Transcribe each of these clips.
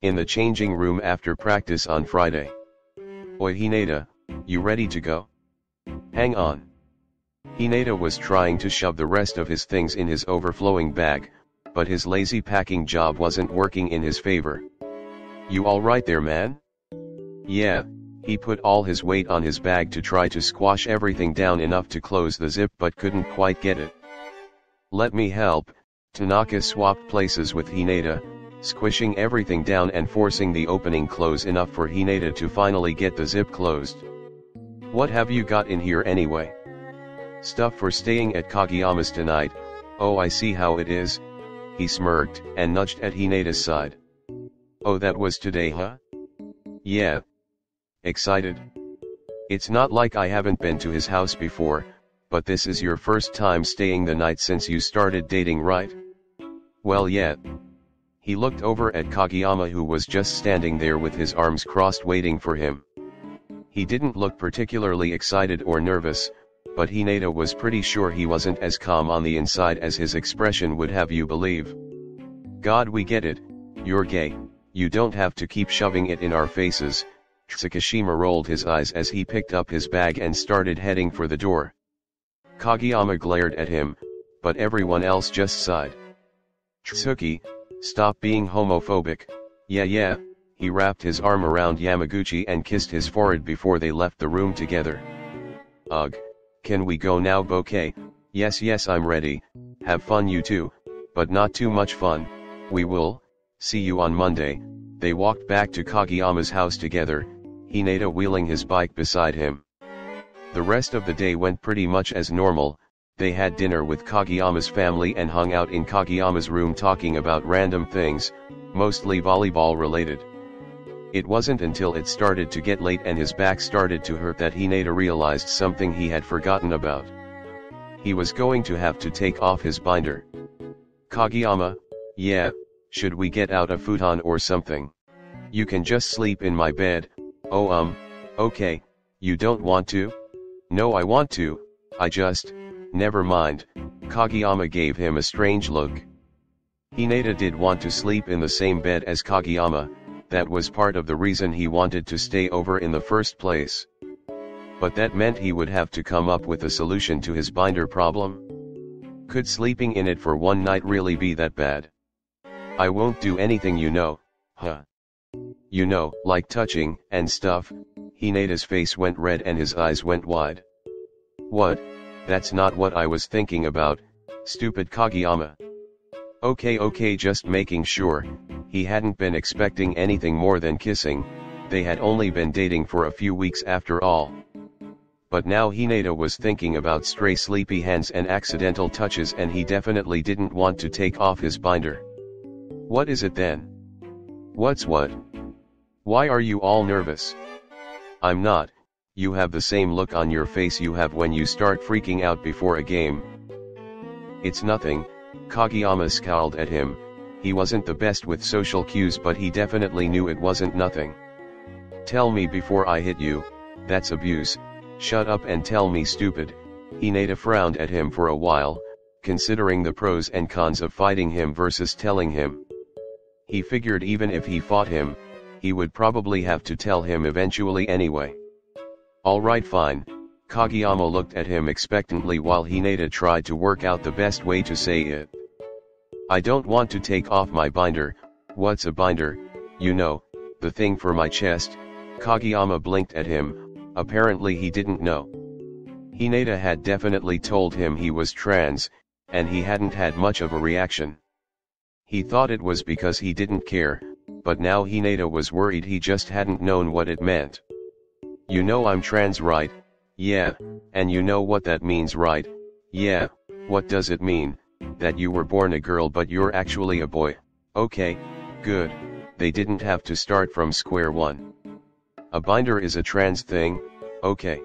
In the changing room after practice on Friday. Oi Hinata, you ready to go? Hang on. Hinata was trying to shove the rest of his things in his overflowing bag, but his lazy packing job wasn't working in his favor. You alright there, man? Yeah, he put all his weight on his bag to try to squash everything down enough to close the zip but couldn't quite get it. Let me help. Tanaka swapped places with Hinata, squishing everything down and forcing the opening close enough for Hinata to finally get the zip closed. What have you got in here anyway? Stuff for staying at Kageyama's tonight. Oh, I see how it is. He smirked and nudged at Hinata's side. Oh, that was today, huh? Yeah. Excited? It's not like I haven't been to his house before, but this is your first time staying the night since you started dating, right? Well, yeah. He looked over at Kageyama, who was just standing there with his arms crossed waiting for him. He didn't look particularly excited or nervous, but Hinata was pretty sure he wasn't as calm on the inside as his expression would have you believe. God, we get it, you're gay, you don't have to keep shoving it in our faces. Tsukishima rolled his eyes as he picked up his bag and started heading for the door. Kageyama glared at him, but everyone else just sighed. Tsuki, stop being homophobic. Yeah, he wrapped his arm around Yamaguchi and kissed his forehead before they left the room together. Ugh, can we go now, Bouquet? Yes, I'm ready. Have fun, you too, but not too much fun. We will see you on Monday. They walked back to Kageyama's house together, Hinata wheeling his bike beside him. The rest of the day went pretty much as normal. They had dinner with Kageyama's family and hung out in Kageyama's room talking about random things, mostly volleyball related. It wasn't until it started to get late and his back started to hurt that Hinata realized something he had forgotten about. He was going to have to take off his binder. Kageyama, yeah, should we get out a futon or something? You can just sleep in my bed. Oh okay, you don't want to? No, I want to, never mind. Kageyama gave him a strange look. Hinata did want to sleep in the same bed as Kageyama, that was part of the reason he wanted to stay over in the first place. But that meant he would have to come up with a solution to his binder problem. Could sleeping in it for one night really be that bad? I won't do anything, huh? Like touching and stuff. Hinata's face went red and his eyes went wide. What? That's not what I was thinking about, stupid Kageyama. Okay, just making sure. He hadn't been expecting anything more than kissing, they had only been dating for a few weeks after all. But now Hinata was thinking about stray sleepy hands and accidental touches, and he definitely didn't want to take off his binder. What is it then? What's what? Why are you all nervous? I'm not. You have the same look on your face you have when you start freaking out before a game. It's nothing. Kageyama scowled at him. He wasn't the best with social cues, but he definitely knew it wasn't nothing. Tell me before I hit you, that's abuse. Shut up and tell me, stupid. Hinata frowned at him for a while, considering the pros and cons of fighting him versus telling him. He figured even if he fought him, he would probably have to tell him eventually anyway. Alright, fine. Kageyama looked at him expectantly while Hinata tried to work out the best way to say it. I don't want to take off my binder. What's a binder? The thing for my chest. Kageyama blinked at him, apparently he didn't know. Hinata had definitely told him he was trans, and he hadn't had much of a reaction. He thought it was because he didn't care, but now Hinata was worried he just hadn't known what it meant. I'm trans, right? Yeah, and you know what that means, right? Yeah, what does it mean? That you were born a girl but you're actually a boy. Okay, good, they didn't have to start from square one. A binder is a trans thing, okay.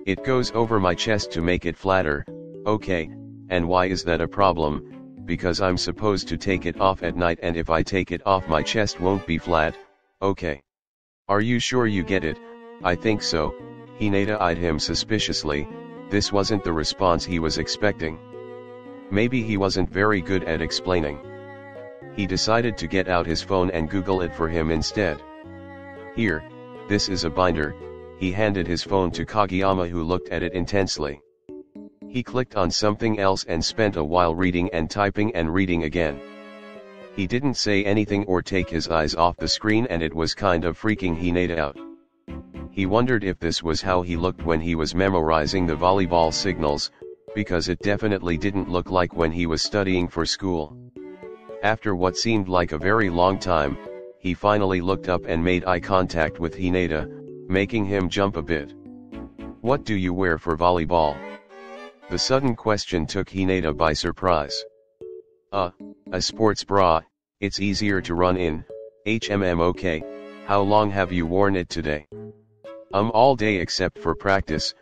It goes over my chest to make it flatter, okay, and why is that a problem? Because I'm supposed to take it off at night, and if I take it off my chest won't be flat, okay. Are you sure you get it? I think so. Hinata eyed him suspiciously. This wasn't the response he was expecting. Maybe he wasn't very good at explaining. He decided to get out his phone and Google it for him instead. Here, this is a binder. He handed his phone to Kageyama, who looked at it intensely. He clicked on something else and spent a while reading and typing and reading again. He didn't say anything or take his eyes off the screen, and it was kind of freaking Hinata out. He wondered if this was how he looked when he was memorizing the volleyball signals, because it definitely didn't look like when he was studying for school. After what seemed like a very long time, he finally looked up and made eye contact with Hinata, making him jump a bit. "What do you wear for volleyball?" The sudden question took Hinata by surprise. A sports bra, it's easier to run in, okay, how long have you worn it today?" All day except for practice,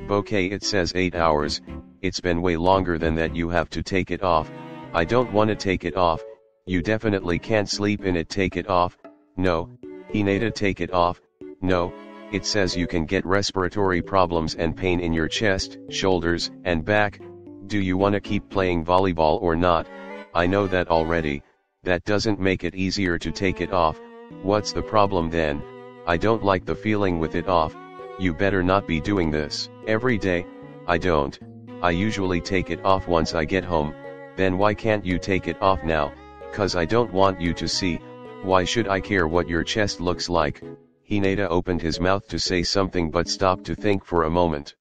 bouquet it says 8 hours, it's been way longer than that, you have to take it off, I don't wanna take it off, you definitely can't sleep in it, take it off, no, Hinata take it off, no, it says you can get respiratory problems and pain in your chest, shoulders, and back, do you wanna keep playing volleyball or not? I know that already, that doesn't make it easier to take it off, what's the problem then? I don't like the feeling with it off, you better not be doing this every day. I don't, I usually take it off once I get home, then why can't you take it off now? Cause I don't want you to see, why should I care what your chest looks like? Hinata opened his mouth to say something but stopped to think for a moment.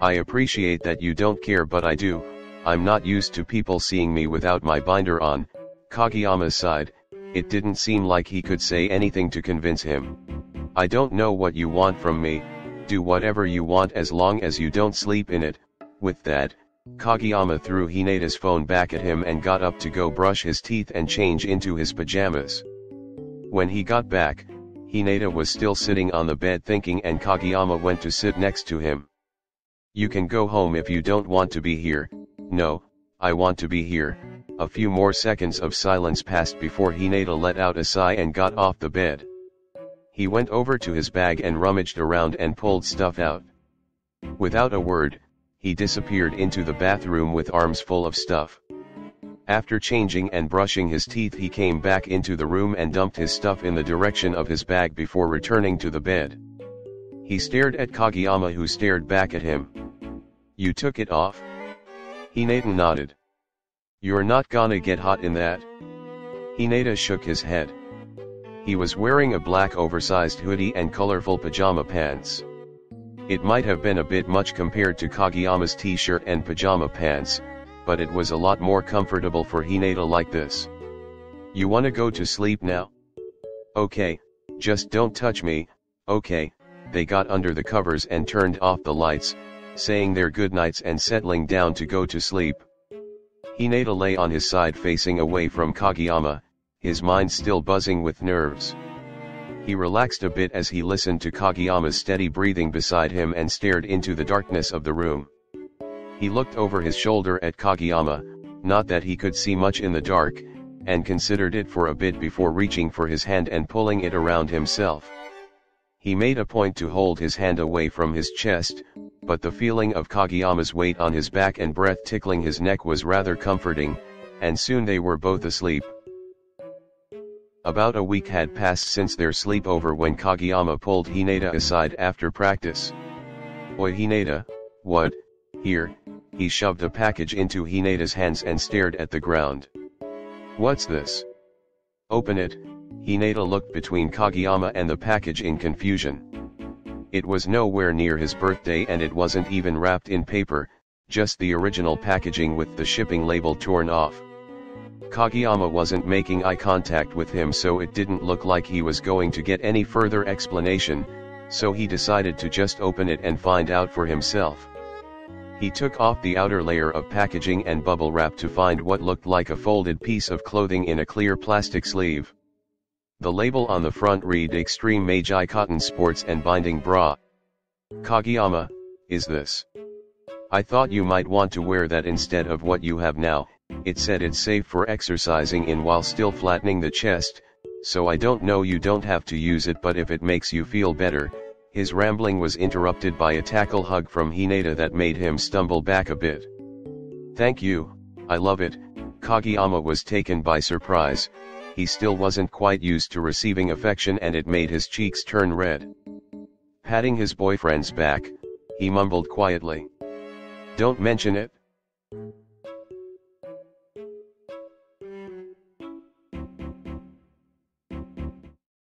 I appreciate that you don't care, but I do, I'm not used to people seeing me without my binder on. Kageyama sighed, it didn't seem like he could say anything to convince him. I don't know what you want from me, do whatever you want as long as you don't sleep in it. With that, Kageyama threw Hinata's phone back at him and got up to go brush his teeth and change into his pajamas. When he got back, Hinata was still sitting on the bed thinking, and Kageyama went to sit next to him. "You can go home if you don't want to be here." "No, I want to be here." A few more seconds of silence passed before Hinata let out a sigh and got off the bed. He went over to his bag and rummaged around and pulled stuff out. Without a word, he disappeared into the bathroom with arms full of stuff. After changing and brushing his teeth, he came back into the room and dumped his stuff in the direction of his bag before returning to the bed. He stared at Kageyama, who stared back at him. "You took it off?" Hinata nodded. "You're not gonna get hot in that?" Hinata shook his head. He was wearing a black oversized hoodie and colorful pajama pants. It might have been a bit much compared to Kageyama's t-shirt and pajama pants, but it was a lot more comfortable for Hinata like this. "You wanna go to sleep now?" "Okay, just don't touch me, okay." They got under the covers and turned off the lights, saying their goodnights and settling down to go to sleep. Hinata lay on his side facing away from Kageyama, his mind still buzzing with nerves. He relaxed a bit as he listened to Kageyama's steady breathing beside him and stared into the darkness of the room. He looked over his shoulder at Kageyama, not that he could see much in the dark, and considered it for a bit before reaching for his hand and pulling it around himself. He made a point to hold his hand away from his chest, but the feeling of Kageyama's weight on his back and breath tickling his neck was rather comforting, and soon they were both asleep. About a week had passed since their sleepover when Kageyama pulled Hinata aside after practice. "Oi Hinata, what, here?" He shoved a package into Hinata's hands and stared at the ground. "What's this?" "Open it." Hinata looked between Kageyama and the package in confusion. It was nowhere near his birthday and it wasn't even wrapped in paper, just the original packaging with the shipping label torn off. Kageyama wasn't making eye contact with him, so it didn't look like he was going to get any further explanation, so he decided to just open it and find out for himself. He took off the outer layer of packaging and bubble wrap to find what looked like a folded piece of clothing in a clear plastic sleeve. The label on the front read Extreme Magi Cotton Sports and Binding Bra. "Kageyama, is this? I thought you might want to wear that instead of what you have now. It said it's safe for exercising in while still flattening the chest, so I don't know, you don't have to use it, but if it makes you feel better." His rambling was interrupted by a tackle hug from Hinata that made him stumble back a bit. "Thank you, I love it." Kageyama was taken by surprise. He still wasn't quite used to receiving affection and it made his cheeks turn red. Patting his boyfriend's back, he mumbled quietly, "Don't mention it."